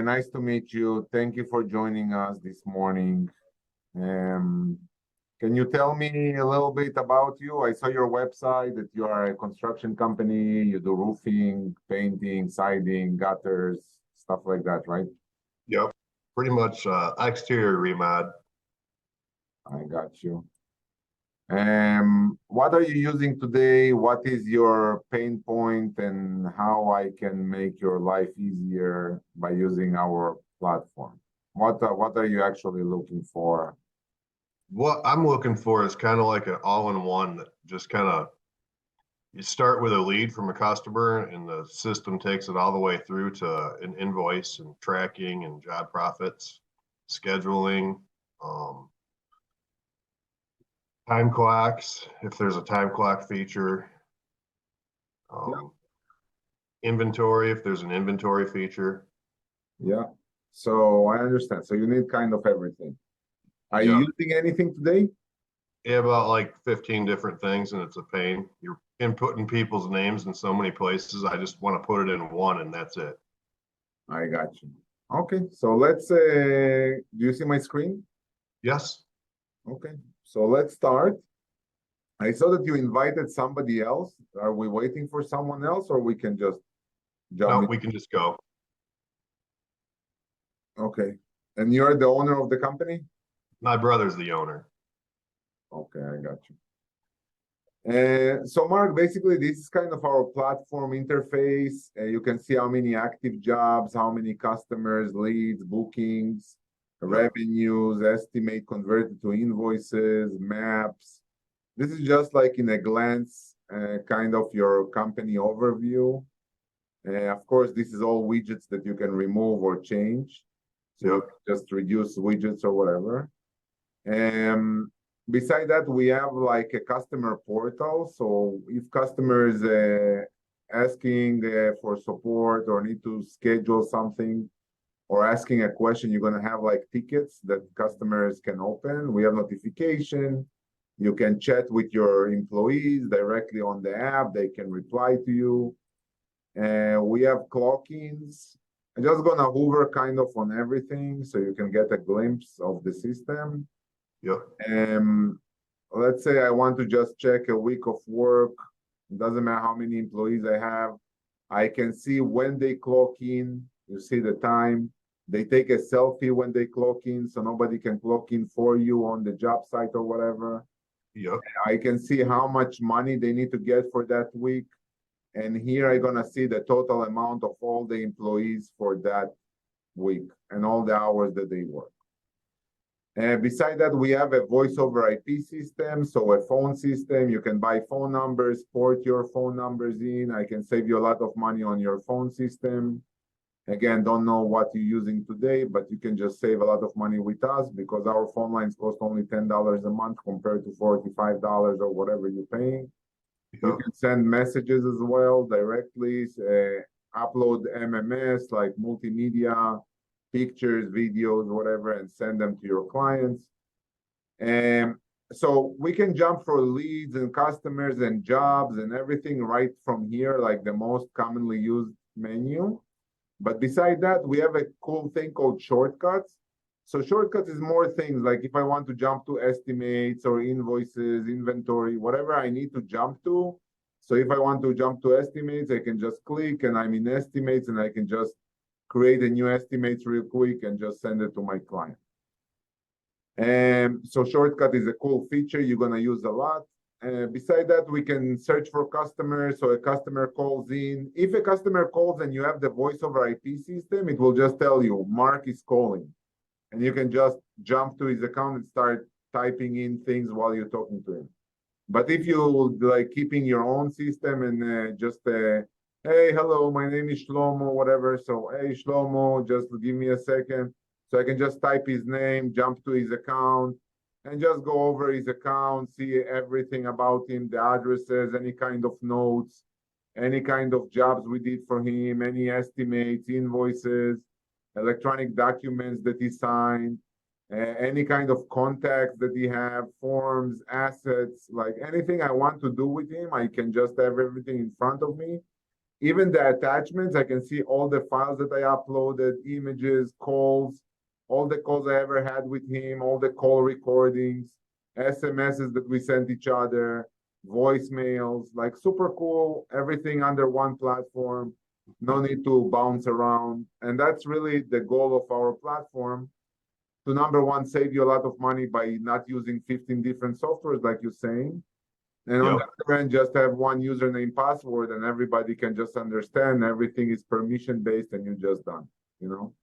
Nice to meet you. Thank you for joining us this morning. Um, can you tell me a little bit about you? I saw your website that you are a construction company. You do roofing, painting, siding, gutters, stuff like that, right? Yep, pretty much exterior remod. I got you. What are you using today? What is your pain point and how I can make your life easier by using our platform? What are you actually looking for? What I'm looking for is kind of like an all-in-one that just kind of you start with a lead from a customer and the system takes it all the way through to an invoice and tracking and job profits, scheduling, um, time clocks, if there's a time clock feature, um, inventory, if there's an inventory feature. Yeah. So I understand. So you need kind of everything. Are Yeah. you using anything today? Yeah, about like 15 different things, and it's a pain. You're inputting people's names in so many places. I just want to put it in one, and that's it. I got you. Okay. So do you see my screen? Yes. Okay. So let's start. I saw that you invited somebody else. Are we waiting for someone else or we can just jump No, in? we can just go. Okay. And you're the owner of the company? My brother's the owner. Okay, I got you. So Mark, basically this is kind of our platform interface. You can see how many active jobs, how many customers, leads, bookings, revenues, estimate converted to invoices, maps. This is just like in a glance, kind of your company overview. Of course, this is all widgets that you can remove or change. So you can just reduce widgets or whatever. Beside that, we have like a customer portal. So if customers asking for support or need to schedule something or asking a question, you're going to have like tickets that customers can open. We have notification. You can chat with your employees directly on the app. They can reply to you. We have clock-ins. I'm just going to hover kind of on everything so you can get a glimpse of the system. Yep. Let's say I want to just check a week of work. It doesn't matter how many employees I have. I can see when they clock in. You see the time. They take a selfie when they clock in, so nobody can clock in for you on the job site or whatever. Yep. I can see how much money they need to get for that week. And here I'm gonna see the total amount of all the employees for that week and all the hours that they work. Beside that, we have a voice over IP system, so a phone system. You can buy phone numbers, port your phone numbers in. I can save you a lot of money on your phone system. Again, don't know what you're using today, but you can just save a lot of money with us because our phone lines cost only $10 a month compared to $45 or whatever you're paying. Yep. You can send messages as well directly, upload MMS like multimedia, pictures, videos, whatever, and send them to your clients. And so we can jump for leads and customers and jobs and everything right from here, like the most commonly used menu. But beside that, we have a cool thing called shortcuts. So shortcuts is more things like if I want to jump to estimates or invoices, inventory, whatever I need to jump to. So if I want to jump to estimates, I can just click and I'm in estimates and I can just create a new estimates real quick and just send it to my client. And so shortcut is a cool feature you're going to use a lot. Beside that, we can search for customers. So a customer calls in. If a customer calls and you have the voice over IP system, it will just tell you Mark is calling. And you can just jump to his account and start typing in things while you're talking to him. But if you like keeping your own system and hey, hello, my name is Shlomo, whatever. So, hey, Shlomo, just give me a second. So I can just type his name, jump to his account, and just go over his account, see everything about him, the addresses, any kind of notes, any kind of jobs we did for him, any estimates, invoices, electronic documents that he signed, any kind of contacts that he have, forms, assets, like anything I want to do with him, I can just have everything in front of me. Even the attachments, I can see all the files that I uploaded, images, calls, all the calls I ever had with him, all the call recordings, SMSs that we sent each other, voicemails, like super cool, everything under one platform, no need to bounce around. And that's really the goal of our platform, to number one, save you a lot of money by not using 15 different softwares like you're saying. And on the Yep. other end, just have one username password and everybody can just understand everything is permission based and you're just done, you know?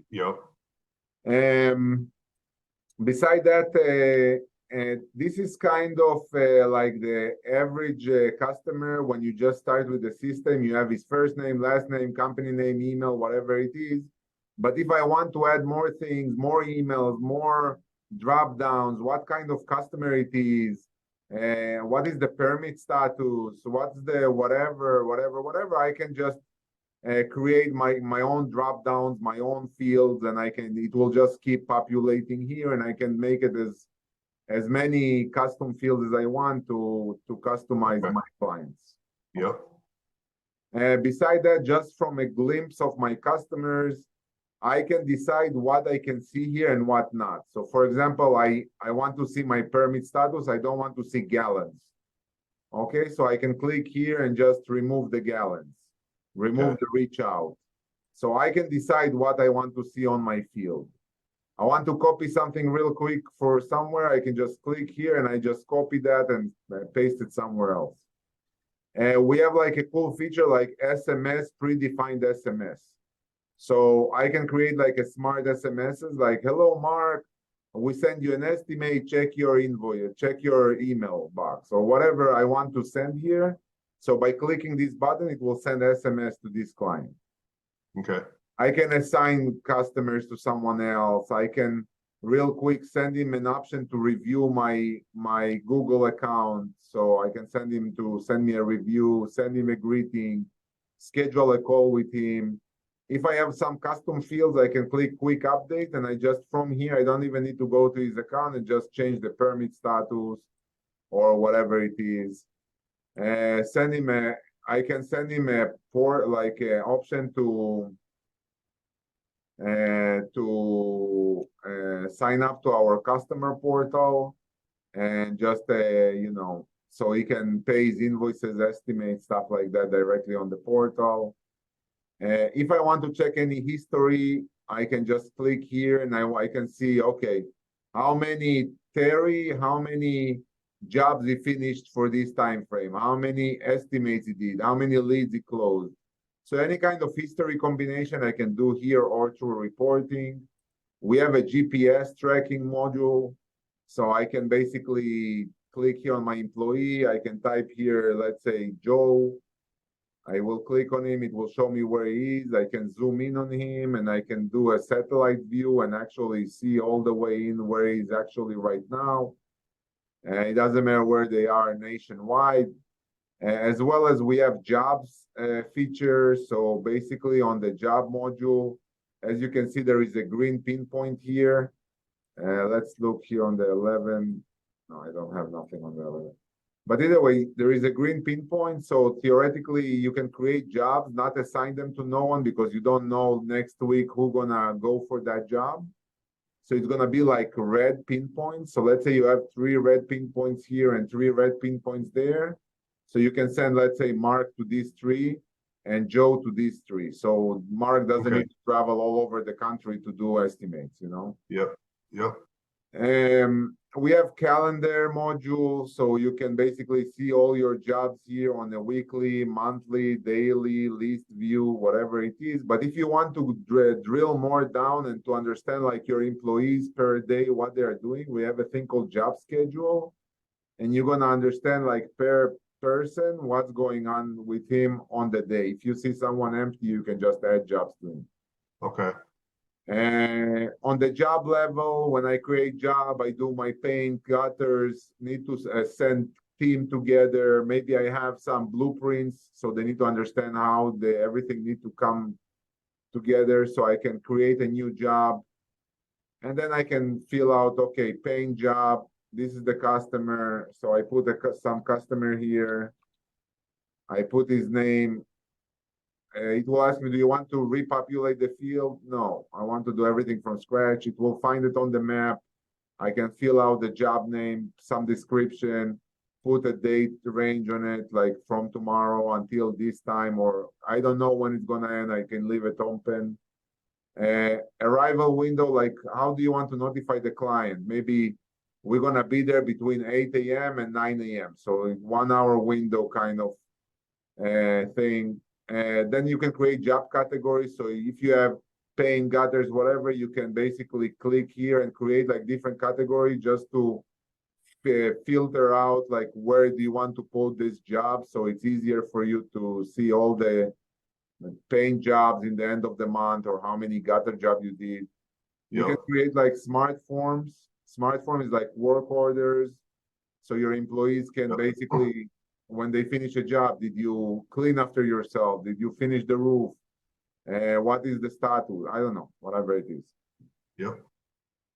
Yep. Beside that, this is kind of like the average customer. When you just start with the system, you have his first name, last name, company name, email, whatever it is. But if I want to add more things, more emails, more drop downs, what kind of customer it is, what is the permit status, what's the whatever, I can just create my own drop downs, my own fields, and it will just keep populating here, and I can make it as many custom fields as I want to customize my clients. Yep. Beside that, just from a glimpse of my customers, I can decide what I can see here and what not. So for example, I want to see my permit status. I don't want to see gallons. Okay, so I can click here and just remove the gallons, remove the reach out. So I can decide what I want to see on my field. I want to copy something real quick for somewhere. I can just click here and I just copy that and paste it somewhere else. We have like a cool feature like SMS, predefined SMS. So I can create like a smart SMSs like, hello, Mark, we send you an estimate, check your invoice, check your email box or whatever I want to send here. So by clicking this button, it will send SMS to this client. Okay. I can assign customers to someone else. I can real quick send him an option to review my Google account. So I can send him to send me a review, send him a greeting, schedule a call with him. If I have some custom fields, I can click quick update and I just from here, I don't even need to go to his account and just change the permit status or whatever it is. Send him I can send him a port like an option to sign up to our customer portal and just you know, so he can pay his invoices, estimate stuff like that directly on the portal. If I want to check any history, I can just click here and I can see, okay, how many jobs he finished for this time frame, how many estimates he did, how many leads he closed. So any kind of history combination I can do here or through reporting. We have a GPS tracking module. So I can basically click here on my employee. I can type here, let's say Joe. I will click on him. It will show me where he is. I can zoom in on him and I can do a satellite view and actually see all the way in where he's actually right now. It doesn't matter where they are nationwide. As well as we have jobs feature. So basically on the job module, as you can see, there is a green pinpoint here. Let's look here on the 11. No, I don't have nothing on the 11. But either way, there is a green pinpoint. So theoretically, you can create jobs, not assign them to no one because you don't know next week who's gonna go for that job. So it's gonna be like red pinpoints. So let's say you have 3 red pinpoints here and 3 red pinpoints there. So you can send, let's say, Mark to these 3 and Joe to these 3. So Mark doesn't need to travel all over the country to do estimates, you know? Yep. Yep. We have calendar module, so you can basically see all your jobs here on a weekly, monthly, daily, list view, whatever it is. But if you want to drill more down and to understand like your employees per day, what they are doing, we have a thing called job schedule. And you're gonna understand like per person, what's going on with him on the day. If you see someone empty, you can just add jobs to him. Okay. On the job level, when I create job, I do my paint, gutters, need to send team together. Maybe I have some blueprints, so they need to understand how everything need to come together so I can create a new job. And then I can fill out, okay, paint job. This is the customer. So I put some customer here. I put his name. It will ask me, do you want to repopulate the field? No, I want to do everything from scratch. It will find it on the map. I can fill out the job name, some description, put a date range on it, like from tomorrow until this time, or I don't know when it's gonna end. I can leave it open. Arrival window, like how do you want to notify the client? Maybe we're gonna be there between 8 a.m. and 9 a.m. So 1 hour window kind of thing. Then you can create job categories. So if you have paint, gutters, whatever, you can basically click here and create like different categories just to filter out like where do you want to put this job. So it's easier for you to see all the paint jobs in the end of the month or how many gutter jobs you did. You can create like smart forms. Smart form is like work orders. So your employees can basically, when they finish a job, did you clean after yourself? Did you finish the roof? What is the status? I don't know, whatever it is. Yep.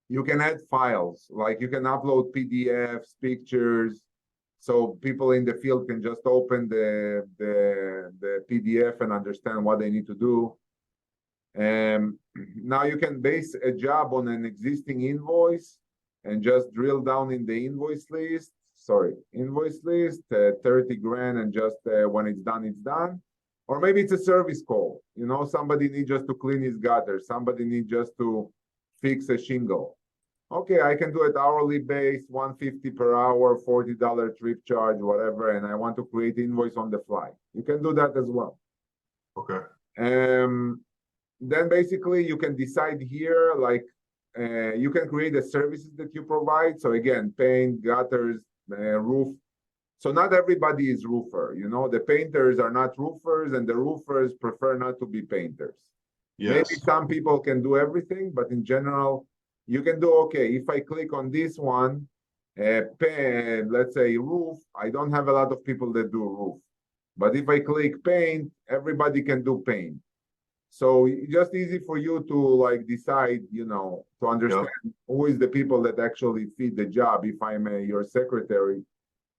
You can add files, like you can upload PDFs, pictures, so people in the field can just open the PDF and understand what they need to do. And now you can base a job on an existing invoice and just drill down in the invoice list. 30 grand, and just when it's done, it's done. Or maybe it's a service call. You know, somebody needs just to clean his gutter. Somebody needs just to fix a shingle. Okay, I can do it hourly base, 150 per hour, $40 trip charge, whatever, and I want to create invoice on the fly. You can do that as well. Okay. Then basically you can decide here, like you can create the services that you provide. So again, paint, gutters, roof. So not everybody is roofer, you know, the painters are not roofers and the roofers prefer not to be painters. Yes. Maybe some people can do everything, but in general, you can do, okay, if I click on this one, let's say roof, I don't have a lot of people that do roof. But if I click paint, everybody can do paint. So it's just easy for you to like decide, you know, to understand who is the people that actually fit the job. If I'm your secretary,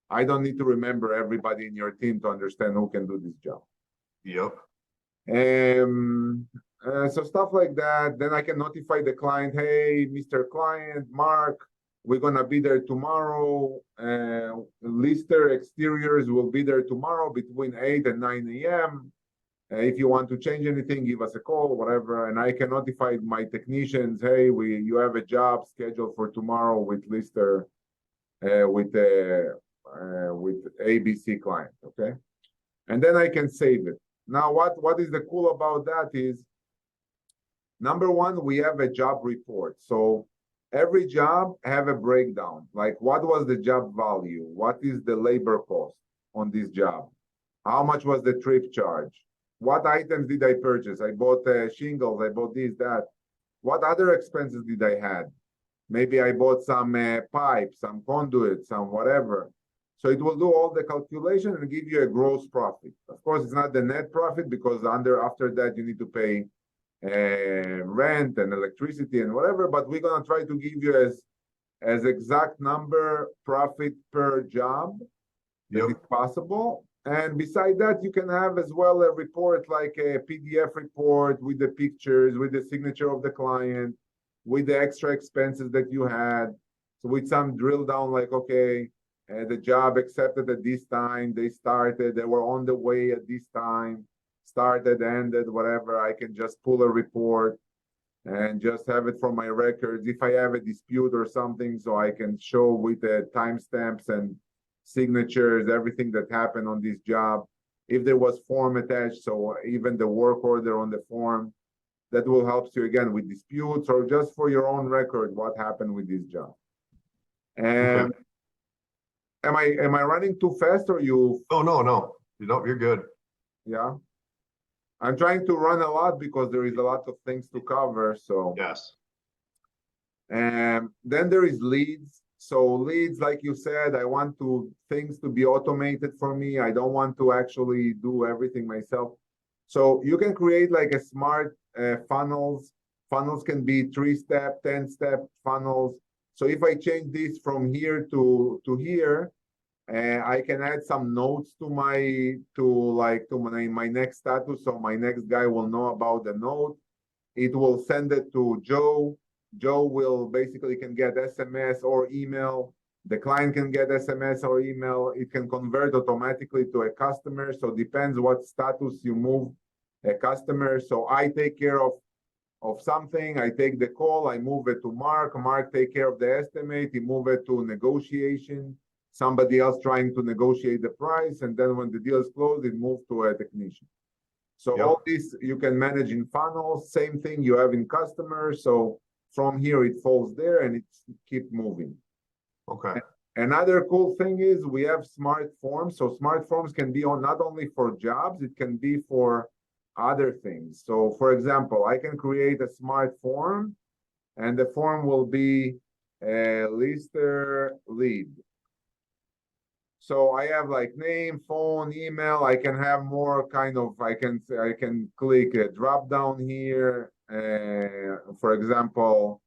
I don't need to remember everybody in your team to understand who can do this job. Yep. So stuff like that. Then I can notify the client, hey, Mr. Client, Mark, we're gonna be there tomorrow. Lister Exteriors will be there tomorrow between 8 and 9 a.m. If you want to change anything, give us a call, whatever. And I can notify my technicians, hey, you have a job scheduled for tomorrow with Lister, with ABC client, okay? And then I can save it. Now, what is the cool about that is, number one, we have a job report. So every job have a breakdown, like what was the job value? What is the labor cost on this job? How much was the trip charge? What items did I purchase? I bought shingles, I bought this, that. What other expenses did I had? Maybe I bought some pipes, some conduit, some whatever. So it will do all the calculation and give you a gross profit. Of course, it's not the net profit because after that you need to pay rent and electricity and whatever. But we're gonna try to give you as exact number profit per job that is possible. And beside that, you can have as well a report like a PDF report with the pictures, with the signature of the client, with the extra expenses that you had. So with some drill down, like, okay, the job accepted at this time, they started, they were on the way at this time, started, ended, whatever. I can just pull a report and just have it from my records. If I have a dispute or something, so I can show with the timestamps and signatures, everything that happened on this job. If there was form attached, so even the work order on the form, that will help you again with disputes or just for your own record, what happened with this job. And am I running too fast or you? Oh, no, you're good. Yeah. I'm trying to run a lot because there is a lot of things to cover. So yes. And then there is leads. So leads, like you said, I want things to be automated for me. I don't want to actually do everything myself. So you can create like a smart funnels. Funnels can be 3-step, 10-step funnels. So if I change this from here to here, I can add some notes to my next status, so my next guy will know about the note. It will send it to Joe. Joe will basically can get SMS or email. The client can get SMS or email. It can convert automatically to a customer. So depends what status you move a customer. So I take care of something. I take the call. I move it to Mark. Mark take care of the estimate. He move it to negotiation. Somebody else trying to negotiate the price. And then when the deal is closed, it moves to a technician. So Yep. all this you can manage in funnels, same thing you have in customers. So from here it falls there and it keep moving. Okay. Another cool thing is we have smart forms. So smart forms can be on not only for jobs, it can be for other things. So for example, I can create a smart form and the form will be a lister lead. So I have like name, phone, email. I can have more kind of, I can click a drop down here. For example,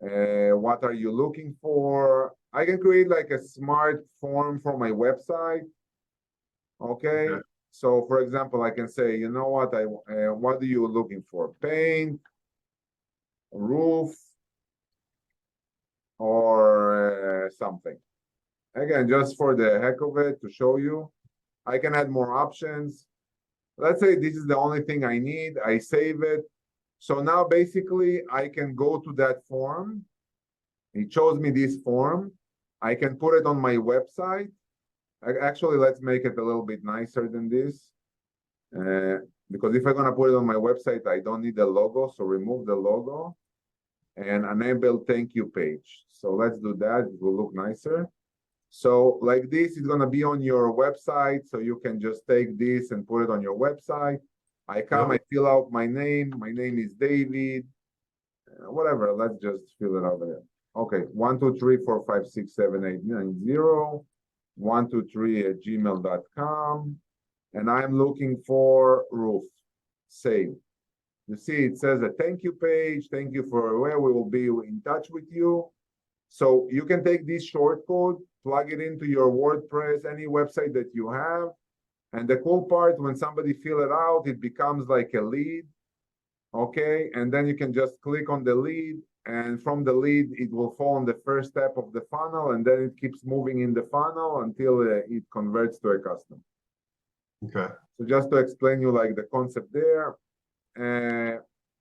what are you looking for? I can create like a smart form for my website. Okay. Okay. So for example, I can say, you know what, what are you looking for? Paint, roof, or something. Again, just for the heck of it to show you. I can add more options. Let's say this is the only thing I need. I save it. So now basically I can go to that form. It shows me this form. I can put it on my website. Actually, let's make it a little bit nicer than this. Because if I'm gonna put it on my website, I don't need the logo. So remove the logo and enable thank you page. So let's do that. It will look nicer. So like this is going to be on your website. So you can just take this and put it on your website. I come, Yep. I fill out my name. My name is David. Whatever. Let's just fill it out there. Okay. 1, 2, 3, 4, 5, 6, 7, 8, 9, 0. 1, 2, 3 at gmail.com. And I'm looking for roof. Save. You see, it says a thank you page. Thank you for where we will be in touch with you. So you can take this short code, plug it into your WordPress, any website that you have. And the cool part, when somebody fill it out, it becomes like a lead. Okay. And then you can just click on the lead. And from the lead, it will fall on the first step of the funnel. And then it keeps moving in the funnel until it converts to a customer. Okay. So just to explain you like the concept there.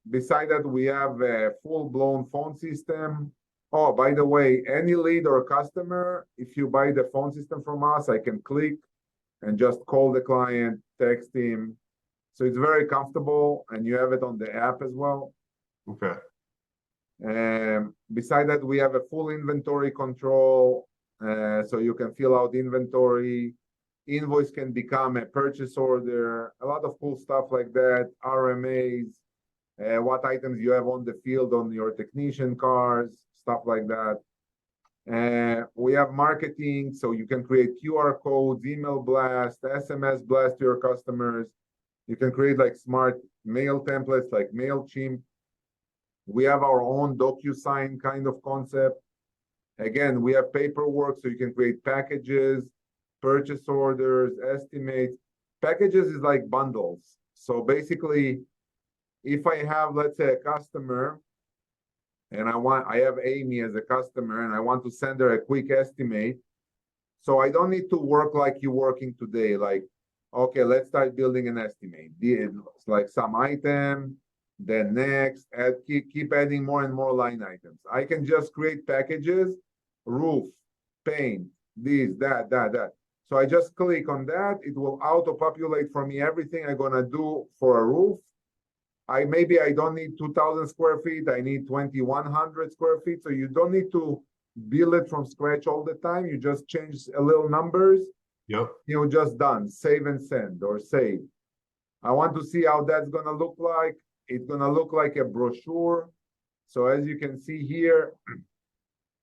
Beside that, we have a full-blown phone system. Oh, by the way, any lead or customer, if you buy the phone system from us, I can click and just call the client, text him. So it's very comfortable and you have it on the app as well. Okay. Beside that, we have a full inventory control. So you can fill out inventory. Invoice can become a purchase order, a lot of cool stuff like that, RMAs, what items you have on the field on your technician cars, stuff like that. We have marketing, so you can create QR codes, email blast, SMS blast to your customers. You can create like smart mail templates like MailChimp. We have our own DocuSign kind of concept. Again, we have paperwork, so you can create packages, purchase orders, estimates. Packages is like bundles. So basically, if I have, let's say, a customer and I have Amy as a customer and I want to send her a quick estimate. So I don't need to work like you're working today. Like, okay, let's start building an estimate. It's like some item, then next, keep adding more and more line items. I can just create packages, roof, paint, this, that. So I just click on that. It will auto-populate for me everything I'm gonna do for a roof. Maybe I don't need 2,000 square feet. I need 2,100 square feet. So you don't need to build it from scratch all the time. You just change a little numbers. Yep. You're just done. Save and send or save. I want to see how that's gonna look like. It's gonna look like a brochure. So as you can see here,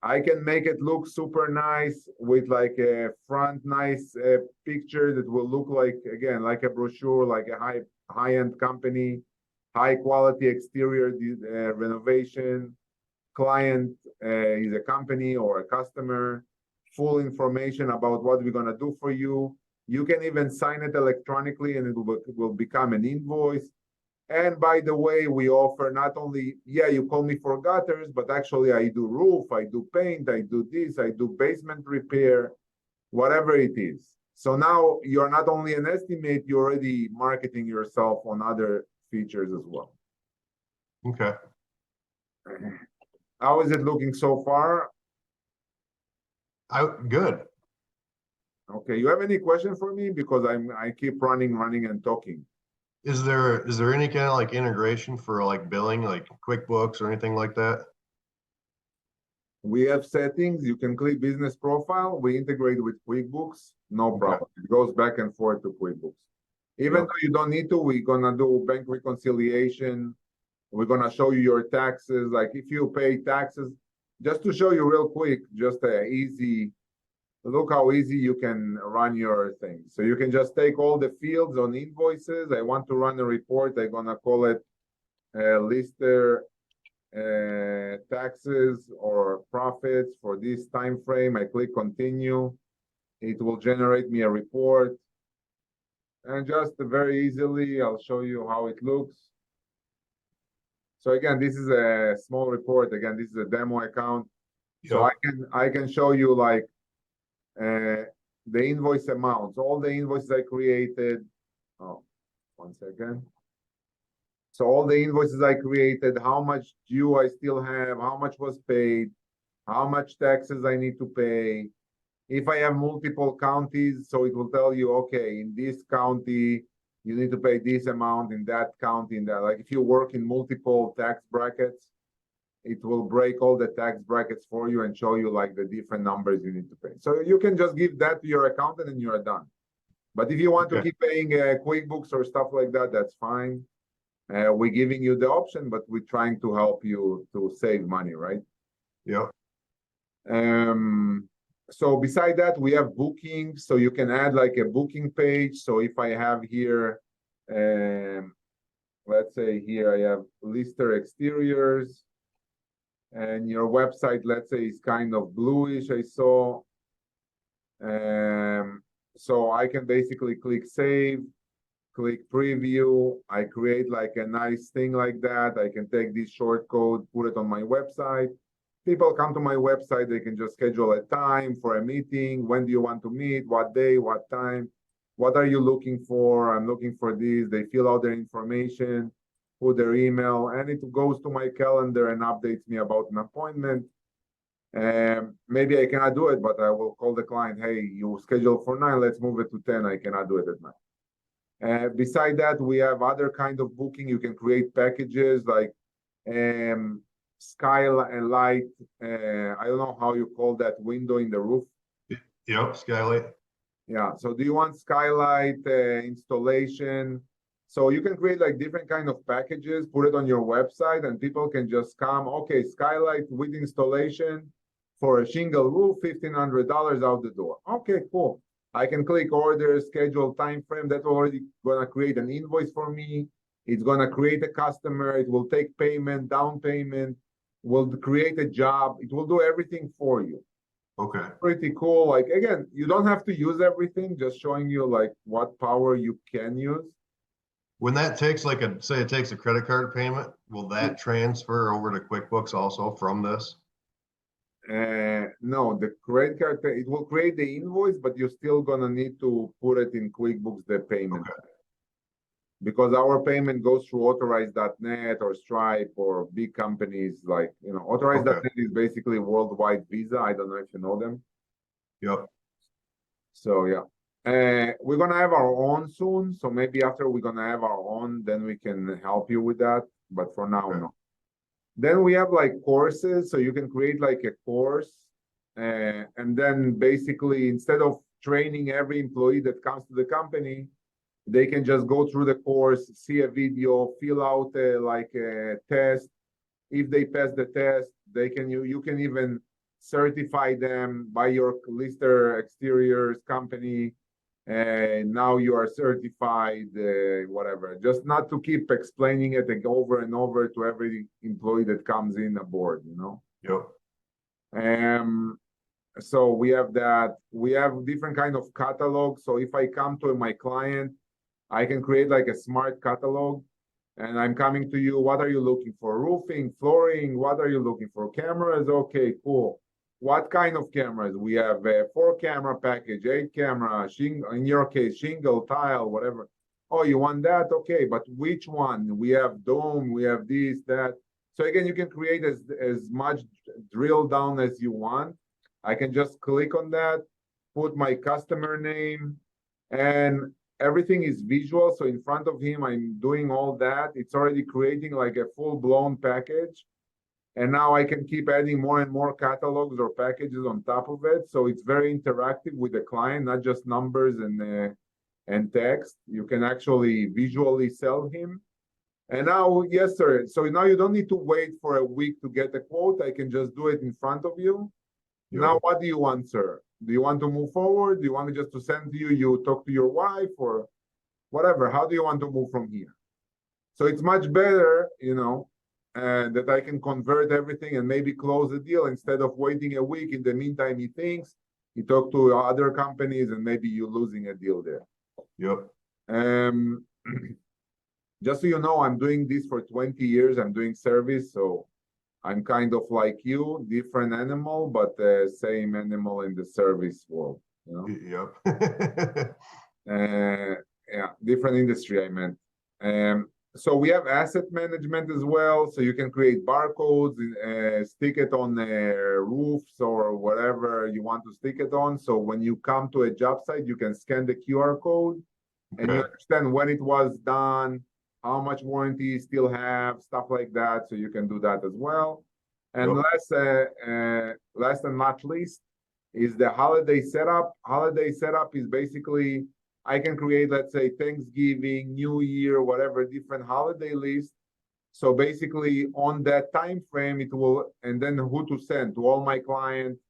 I can make it look super nice with like a front nice picture that will look like, again, like a brochure, like a high-end company, high quality exterior renovation. Client is a company or a customer. full information about what we're gonna do for you. You can even sign it electronically and it will become an invoice. And by the way, we offer not only, yeah, you call me for gutters, but actually I do roof, I do paint, I do this, I do basement repair, whatever it is. So now you're not only an estimate, you're already marketing yourself on other features as well. Okay. How is it looking so far? Good. Okay, you have any question for me? Because I keep running and talking. Is there any kind of like integration for like billing, like QuickBooks or anything like that? We have settings. You can click business profile. We integrate with QuickBooks. No Okay. problem. It goes back and forth to QuickBooks. Even Yep. though you don't need to, we're gonna do bank reconciliation. We're gonna show you your taxes. Like if you pay taxes, just to show you real quick, just a easy, look how easy you can run your thing. So you can just take all the fields on invoices. I want to run a report. I'm gonna call it lister taxes or profits for this time frame. I click continue. It will generate me a report. And just very easily, I'll show you how it looks. So again, this is a small report. Again, this is a demo account. So Yep. I can show you like the invoice amounts, all the invoices I created. Oh, 1 second. So all the invoices I created, how much due I still have, how much was paid, how much taxes I need to pay. If I have multiple counties, so it will tell you, okay, in this county, you need to pay this amount, in that county, in that. Like if you work in multiple tax brackets, it will break all the tax brackets for you and show you like the different numbers you need to pay. So you can just give that to your accountant and you're done. But if you want to Okay. keep paying QuickBooks or stuff like that, that's fine. We're giving you the option, but we're trying to help you to save money, right? Yep. So beside that, we have bookings. So you can add like a booking page. So if I have here, let's say here I have Lister Exteriors, and your website, let's say, is kind of bluish, I saw. So I can basically click save, click preview. I create like a nice thing like that. I can take this short code, put it on my website. People come to my website, they can just schedule a time for a meeting. When do you want to meet? What day? What time? What are you looking for? I'm looking for this. They fill out their information, put their email, and it goes to my calendar and updates me about an appointment. Maybe I cannot do it, but I will call the client. Hey, you scheduled for 9, let's move it to 10. I cannot do it at 9. Beside that, we have other kind of booking. You can create packages like skylight. I don't know how you call that window in the roof. Yep. Skylight. Yeah. So do you want skylight installation? So you can create like different kind of packages, put it on your website, and people can just come. Okay, skylight with installation for a shingle roof, $1,500 out the door. Okay, cool. I can click order, schedule, time frame. That's already gonna create an invoice for me. It's gonna create a customer. It will take payment, down payment, will create a job. It will do everything for you. Okay. Pretty cool. Like again, you don't have to use everything, just showing you like what power you can use. When that takes like say it takes a credit card payment, will that transfer over to QuickBooks also from this? No, the credit card, it will create the invoice, but you're still gonna need to put it in QuickBooks, the payment. Okay. Because our payment goes through authorized.net or Stripe or big companies like, authorized.net is basically worldwide Visa. I don't know if you know them. Yep. So yeah. We're gonna have our own soon. So maybe after we're gonna have our own, then we can help you with that. But for now, Okay. no. Then we have like courses. So you can create like a course. And then basically instead of training every employee that comes to the company, they can just go through the course, see a video, fill out like a test. If they pass the test, you can even certify them by your Lister Exteriors company. And now you are certified, whatever. Just not to keep explaining it over and over to every employee that comes in aboard, Yep. So we have that. We have different kind of catalogs. So if I come to my client, I can create like a smart catalog, and I'm coming to you. What are you looking for? Roofing, flooring. What are you looking for? Cameras. Okay, cool. What kind of cameras? We have a 4 camera package, 8 camera, shingle, in your case, shingle, tile, whatever. Oh, you want that? Okay, but which one? We have dome, we have this, that. So again, you can create as much drill down as you want. I can just click on that, put my customer name, and everything is visual. So in front of him, I'm doing all that. It's already creating like a full-blown package. And now I can keep adding more and more catalogs or packages on top of it. So it's very interactive with the client, not just numbers and text. You can actually visually sell him. And now, yes, sir. So now you don't need to wait for a week to get a quote. I can just do it in front of you. Yep. Now, what do you want, sir? Do you want to move forward? Do you want me just to send to you, you talk to your wife or whatever? How do you want to move from here? So it's much better, that I can convert everything and maybe close the deal instead of waiting a week. In the meantime, he thinks, he talked to other companies, and maybe you're losing a deal there. Yep. Just so you know, I'm doing this for 20 years. I'm doing service, so I'm kind of like you, different animal, but same animal in the service world. Yep. Yeah, different industry, I meant. So we have asset management as well. So you can create barcodes, stick it on roofs or whatever you want to stick it on. So when you come to a job site, you can scan the QR code and you understand when it was done, how much warranty you still have, stuff like that. So you can do that as well. And last and not least is the holiday setup. Holiday setup is basically I can create, let's say, Thanksgiving, New Year, whatever, different holiday list. So basically on that time frame, it will, and then who to send to all my clients.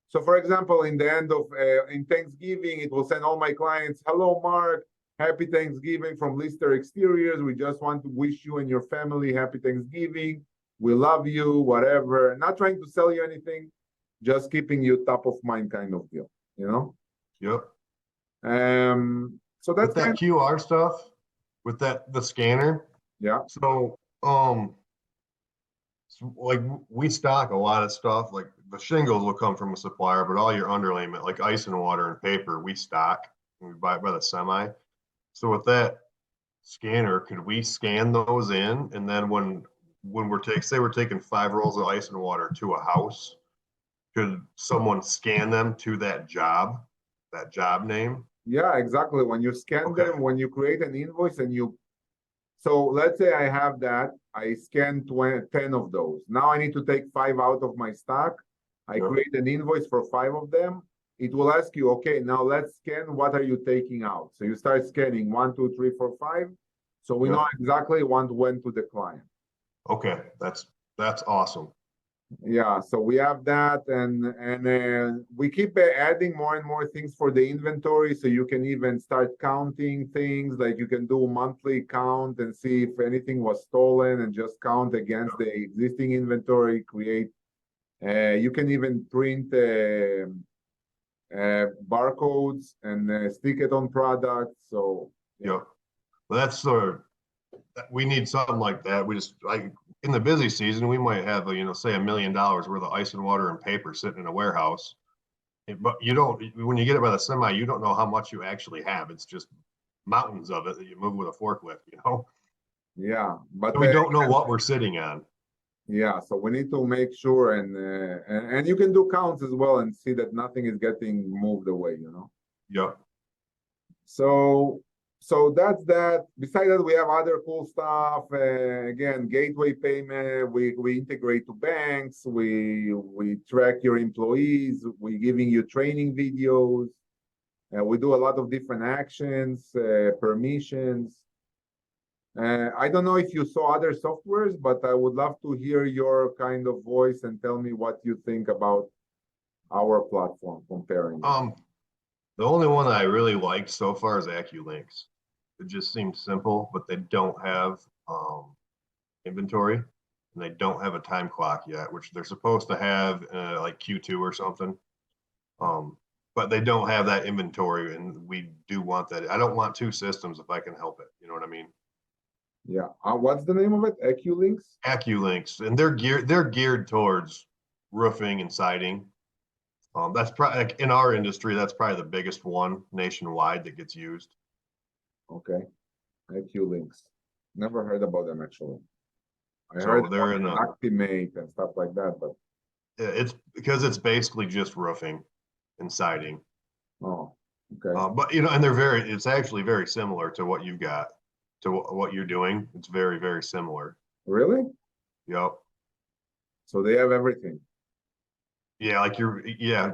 So for example, in the end of, in Thanksgiving, it will send all my clients, hello, Mark, happy Thanksgiving from Lister Exteriors. We just want to wish you and your family happy Thanksgiving. We love you, whatever. Not trying to sell you anything, just keeping you top of mind kind of deal, Yep. So that's with that QR stuff, with the scanner. Yeah. So like we stock a lot of stuff. Like the shingles will come from a supplier, but all your underlayment, like ice and water and paper, we stock. We buy it by the semi. So with that scanner, could we scan those in, and then when we're taking 5 rolls of ice and water to a house, could someone scan them to that job name? Yeah, exactly. When you scan them, when you create an invoice so let's say I have that, I scan 10 of those. Now I need to take 5 out of my stock. I create an invoice for 5 of them. It will ask you, okay, now let's scan. What are you taking out? So you start scanning 1, 2, 3, 4, 5. So we know exactly what went to the client. Okay, that's awesome. Yeah, so we have that, and we keep adding more and more things for the inventory. So you can even start counting things, like you can do monthly count and see if anything was stolen, and just count against the existing inventory. Create. You can even print barcodes and stick it on products. So yeah, well, that's sort of, we need something like that. We just in the busy season, we might have say $1 million worth of ice and water and paper sitting in a warehouse. But you don't, when you get it by the semi, you don't know how much you actually have. It's just mountains of it that you move with a forklift, Yeah, but so we don't know what we're sitting on. Yeah, so we need to make sure, and you can do counts as well and see that nothing is getting moved away, Yep. So that's that. Besides that, we have other cool stuff. Again, gateway payment. We integrate to banks. We track your employees. We're giving you training videos. We do a lot of different actions, permissions. I don't know if you saw other softwares, but I would love to hear your kind of voice and tell me what you think about our platform comparing. The only one I really liked so far is AccuLinks. It just seems simple, but they don't have inventory, and they don't have a time clock yet, which they're supposed to have like Q2 or something. But they don't have that inventory, and we do want that. I don't want two systems if I can help it. You know what I mean? Yeah. What's the name of it? AccuLinks? AccuLinks, and they're geared towards roofing and siding. That's probably like in our industry, that's probably the biggest one nationwide that gets used. Okay. AccuLinks. Never heard about them actually. I So heard they're about in a, Actimate and stuff like that, but it's because it's basically just roofing and siding. oh, okay. But you know, and they're very, it's actually very similar to what you got, to what you're doing. It's very, very similar. Really? Yep. So they have everything. Yeah, like yeah,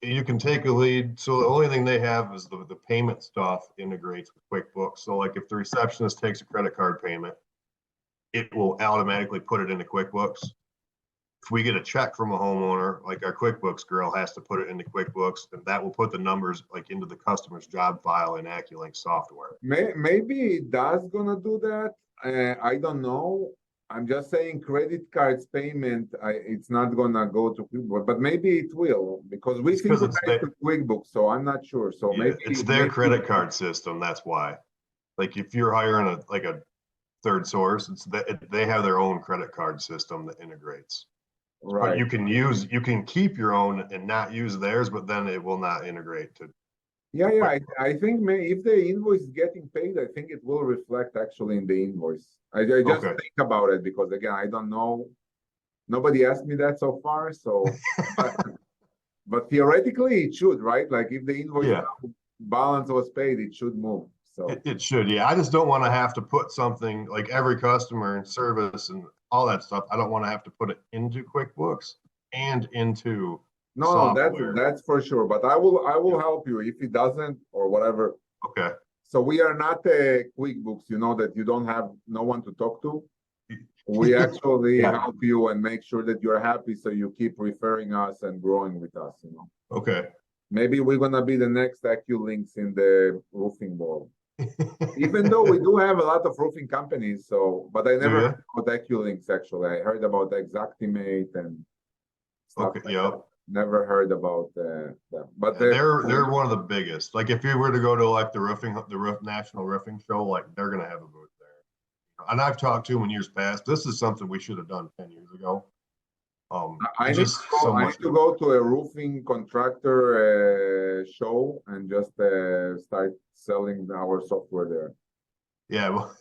you can take a lead. So the only thing they have is the payment stuff integrates with QuickBooks. So like if the receptionist takes a credit card payment, it will automatically put it into QuickBooks. If we get a check from a homeowner, like our QuickBooks girl has to put it into QuickBooks, and that will put the numbers like into the customer's job file in AccuLink software. Maybe that's gonna do that. I don't know. I'm just saying credit cards payment, it's not gonna go to QuickBooks, but maybe it will because we It's because it's synchronize to QuickBooks, so I'm not sure. So yeah, it's their maybe credit card system. That's why. Like if you're hiring a third source, it's that they have their own credit card system that integrates. But right. you can keep your own and not use theirs, but then it will not integrate to Yeah, yeah. QuickBooks. I think if the invoice is getting paid, I think it will reflect actually in the invoice. I just Okay. think about it because again, I don't know. Nobody asked me that so far, so but theoretically it should, right? Like if the invoice Yeah, balance was paid, it should move. So it should. Yeah. I just don't want to have to put something like every customer and service and all that stuff. I don't want to have to put it into QuickBooks and into no, software. that's for sure. But I will Yep. help you if it doesn't or whatever. Okay. So we are not a QuickBooks, you know, that you don't have no one to talk to. We actually Yeah. help you and make sure that you're happy, so you keep referring us and growing with us, you know. Okay. Maybe we're gonna be the next AccuLinks in the roofing world. Even though we do have a lot of roofing companies, so but I Do never you? heard about AccuLinks actually. I heard about Xactimate and stuff Okay. like that. Yep. Never heard about them. But Yeah, they're one of the biggest. Like if you were to go to like the roof national roofing show, like they're gonna have a booth there. And I've talked to them in years past. This is something we should have done 10 years ago. I It's need to just go, so I much. need to go to a roofing contractor show and just start selling our software there. Yeah, well,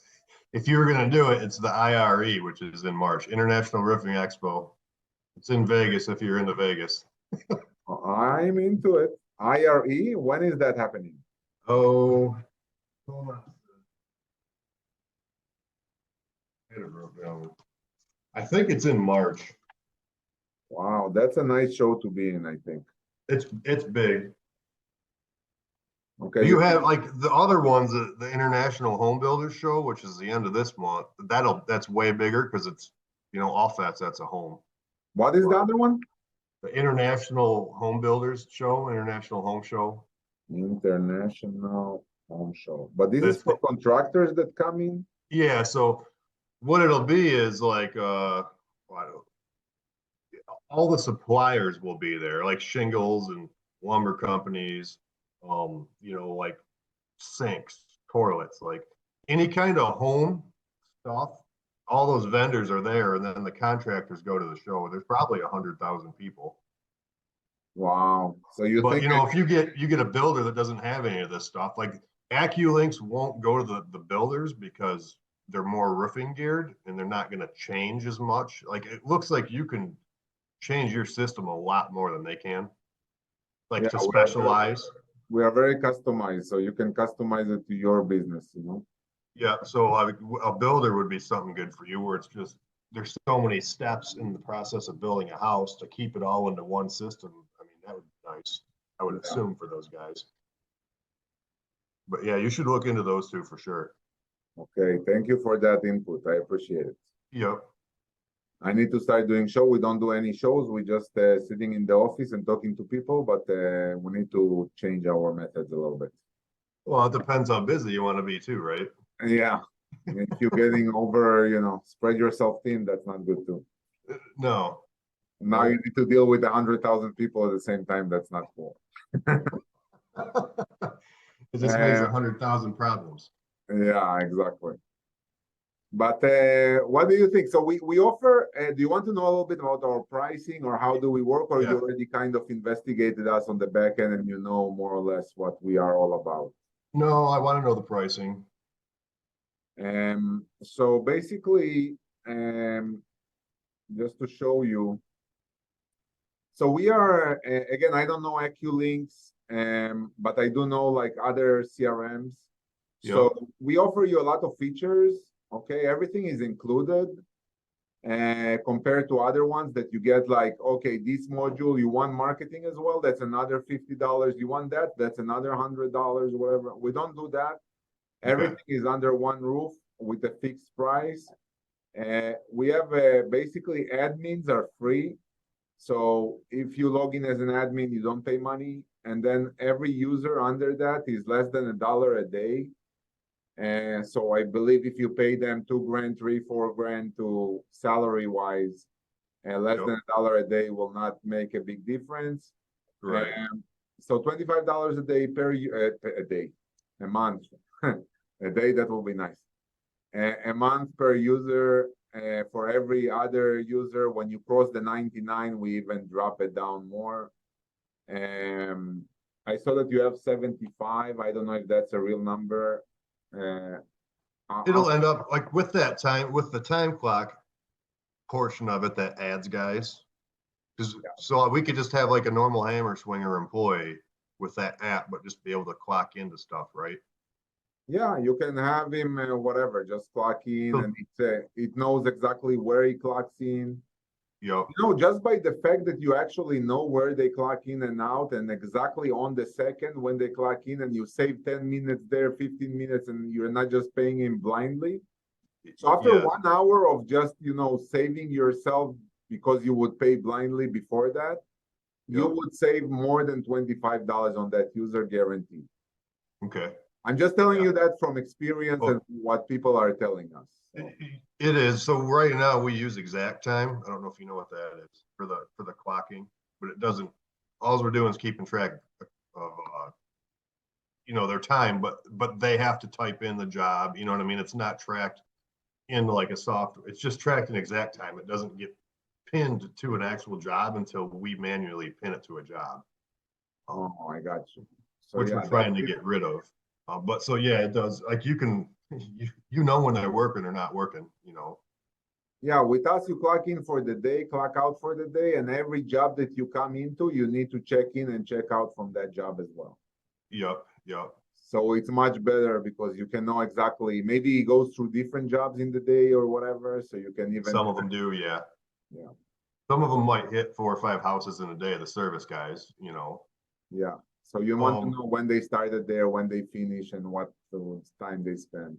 if you were gonna do it, it's the IRE, which is in March, International Roofing Expo. It's in Vegas if you're into Vegas. I'm into it. IRE, when is that happening? Oh, hold on. I think it's in March. Wow, that's a nice show to be in, I think. It's big. Okay, You have like the other ones, the International Home Builders Show, which is the end of this month. That's way bigger because it's off that's a home. what is the other one? The International Home Builders Show, International Home Show. International Home Show. But this is That's for contractors that come in? yeah. So what it'll be is like all the suppliers will be there, like shingles and lumber companies, like sinks, toilets, like any kind of home stuff. All those vendors are there, and then the contractors go to the show. There's probably 100,000 people. Wow. So you But think if you get a builder that doesn't have any of this stuff, like AccuLinks won't go to the builders because they're more roofing geared and they're not going to change as much. Like it looks like you can change your system a lot more than they can, like yeah, to specialize. we are very customized, so you can customize it to your business, you know? Yeah, so like a builder would be something good for you where it's just there's so many steps in the process of building a house to keep it all into one system. I mean, that would be nice. I would Yeah. assume for those guys. But yeah, you should look into those two for sure. Okay, thank you for that input. I appreciate it. Yep. I need to start doing show. We don't do any shows. We just sitting in the office and talking to people, but we need to change our methods a little bit. Well, it depends how busy you want to be too, right? Yeah. If you're getting over, spread yourself thin, that's not good too. No. Now you need to deal with 100,000 people at the same time. That's not cool. It just makes 100,000 problems. Yeah, exactly. But what do you think? So we offer, do you want to know a little bit about our pricing or how do we work, or you already kind of investigated us on the back end and you know more or less what we are all about? No, I want to know the pricing. So basically, just to show you, so we are, again, I don't know AccuLinks, but I do know like other CRMs. So Yep. we offer you a lot of features. Okay, everything is included compared to other ones that you get like, okay, this module, you want marketing as well, that's another $50. You want that, that's another $100, whatever. We don't do that. Everything is under one roof with a fixed price. We have basically admins are free. So if you log in as an admin, you don't pay money. And then every user under that is less than $1 a day. And so I believe if you pay them $2,000, $3,000, $4,000 to salary wise, less than $1 a day will not make a big difference. Right. So $25 a day a month, a day, that will be nice. A month per user. For every other user, when you cross the 99, we even drop it down more. I saw that you have 75. I don't know if that's a real number. It'll end up like with that time, with the time clock portion of it that adds guys. Because so we could just have like a normal hammer swinger employee with that app, but just be able to clock into stuff, right? Yeah, you can have him whatever, just clock in, and it knows exactly where he clocks in. Yep. You know, just by the fact that you actually know where they clock in and out, and exactly on the second when they clock in, and you save 10 minutes there, 15 minutes, and you're not just paying him blindly. So after 1 hour of just, you know, saving yourself because you would pay blindly before that, you would save more than $25 on that user guarantee. Okay. I'm just telling you that from experience and what people are telling us. So. It is. So right now we use exact time. I don't know if you know what that is for the clocking, but it doesn't. All we're doing is keeping track of you know, their time, but they have to type in the job. You know what I mean? It's not tracked into like a software. It's just tracked in exact time. It doesn't get pinned to an actual job until we manually pin it to a job. Oh, I got you. So, which we're trying to get rid of. But so yeah, it does. Like you can, you know when they're working or not working. You know. Yeah, with us, you clock in for the day, clock out for the day, and every job that you come into, you need to check in and check out from that job as well. Yep. Yep. So it's much better because you can know exactly. Maybe he goes through different jobs in the day or whatever, so you can even. Some of them do, yeah. Yeah. Some of them might hit 4 or 5 houses in a day. The service guys, you know. Yeah. So you want to know when they started there, when they finish, and what time they spend.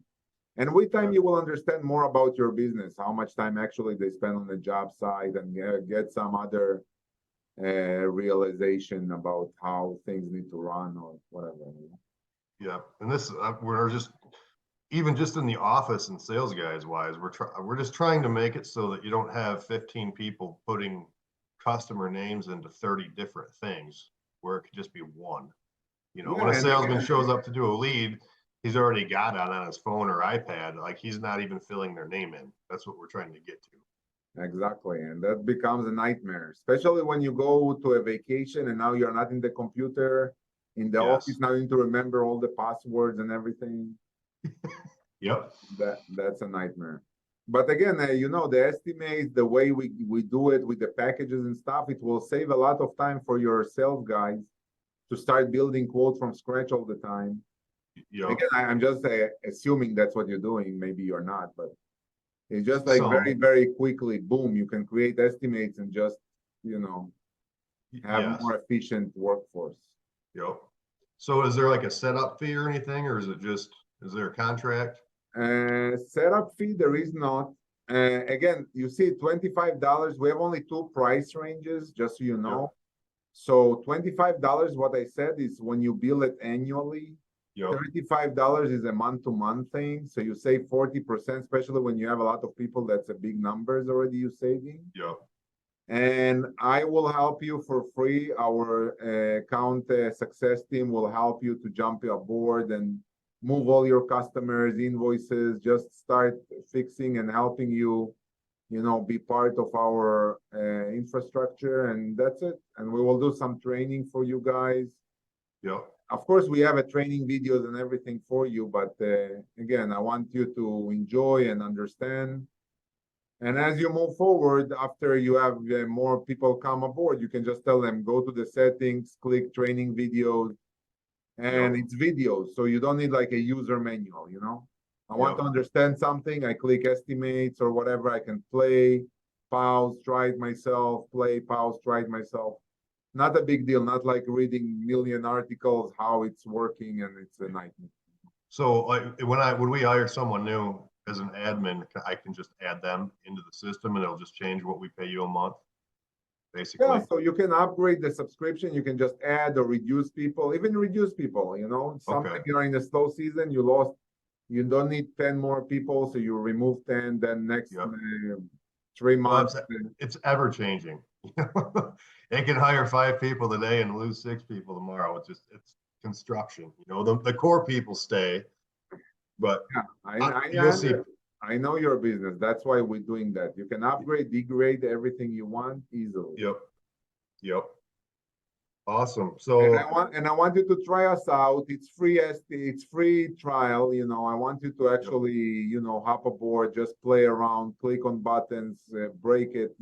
And with time, you will understand more about your business, how much time actually they spend on the job site, and get some other realization about how things need to run or whatever. Yeah, and this we're just even just in the office and sales guys wise, we're just trying to make it so that you don't have 15 people putting customer names into 30 different things where it could just be one. You know, when a salesman shows up to do a lead, he's already got it on his phone or iPad. Like he's not even filling their name in. That's what we're trying to get to. Exactly. And that becomes a nightmare, especially when you go to a vacation and now you're not in the computer in the office. Now you need to remember all the passwords and everything. Yep. That's a nightmare. But again, you know, the estimates, the way we do it with the packages and stuff, it will save a lot of time for your sales guys to start building quotes from scratch all the time. Yep. Again, I'm just assuming that's what you're doing. Maybe you're not, but it's just like very, very quickly, boom, you can create estimates and just, you know, have more efficient workforce. Yep. So is there like a setup fee or anything, or is there a contract? Setup fee, there is not. Again, you see $25. We have only 2 price ranges, just so you know. Yep. So $25, what I said is when you bill it annually. Yep. $35 is a month-to-month thing. So you save 40%, especially when you have a lot of people. That's a big numbers already you're saving. Yep. And I will help you for free. Our account success team will help you to jump aboard and move all your customers' invoices. Just start fixing and helping you, be part of our infrastructure, and that's it. And we will do some training for you guys. Yep. Of course, we have a training videos and everything for you, but again, I want you to enjoy and understand. And as you move forward, after you have more people come aboard, you can just tell them, go to the settings, click training videos, and it's videos. So you don't need like a user manual, I want to understand something, I click estimates or whatever, I can play, pause, try it myself, play, pause, try it myself. Not a big deal, not like reading million articles, how it's working, and it's a nightmare. So like when we hire someone new as an admin, I can just add them into the system and it'll just change what we pay you a month, basically. Yeah, so you can upgrade the subscription, you can just add or reduce people, even reduce people, something you're in a slow season, you don't need 10 more people, so you remove 10, then next 3 months. It's ever changing. They can hire 5 people today and lose 6 people tomorrow. It's construction. The core people stay, but you'll see. I know your business. That's why we're doing that. You can upgrade, degrade everything you want easily. Yep. Awesome. So and I want you to try us out. It's free trial. I want you to actually, hop aboard, just play around, click on buttons, break it,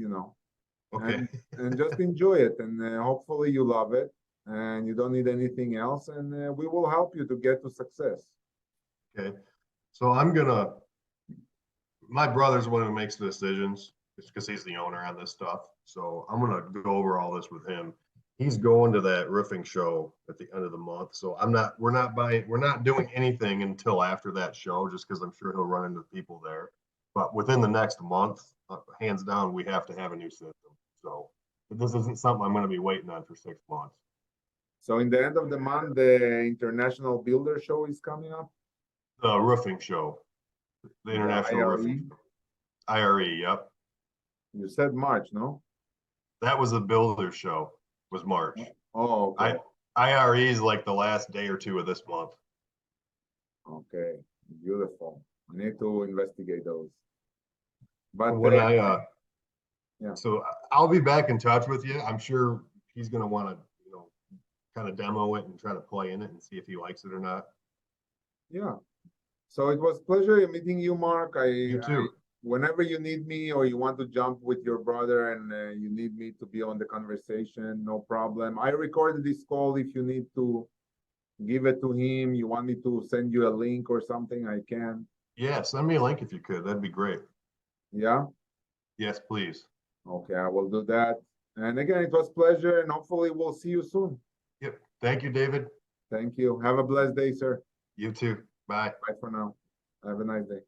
Okay. and just enjoy it. And hopefully you love it and you don't need anything else. And we will help you to get to success. Okay. So my brother's the one who makes the decisions because he's the owner on this stuff. So I'm going to go over all this with him. He's going to that roofing show at the end of the month. So we're not doing anything until after that show, just because I'm sure he'll run into people there. But within the next month, hands down, we have to have a new system. So this isn't something I'm going to be waiting on for 6 months. So in the end of the month, the International Builder Show is coming up? The roofing show. The International Roofing Show. IRE, yep. You said March, no? That was the Builder Show, was March. Oh, okay. IRE is like the last day or 2 of this month. Okay, beautiful. I need to investigate those. But so I'll be back in touch with you. I'm sure he's going to want to, kind of demo it and try to play in it and see if he likes it or not. Yeah. So it was a pleasure meeting you, Mark. You too. Whenever you need me or you want to jump with your brother and you need me to be on the conversation, no problem. I recorded this call. If you need to give it to him, you want me to send you a link or something, I can. Yeah, send me a link if you could. That'd be great. Yeah? Yes, please. Okay, I will do that. And again, it was a pleasure, and hopefully we'll see you soon. Yep. Thank you, David. Thank you. Have a blessed day, sir. You too. Bye. Bye for now. Have a nice day.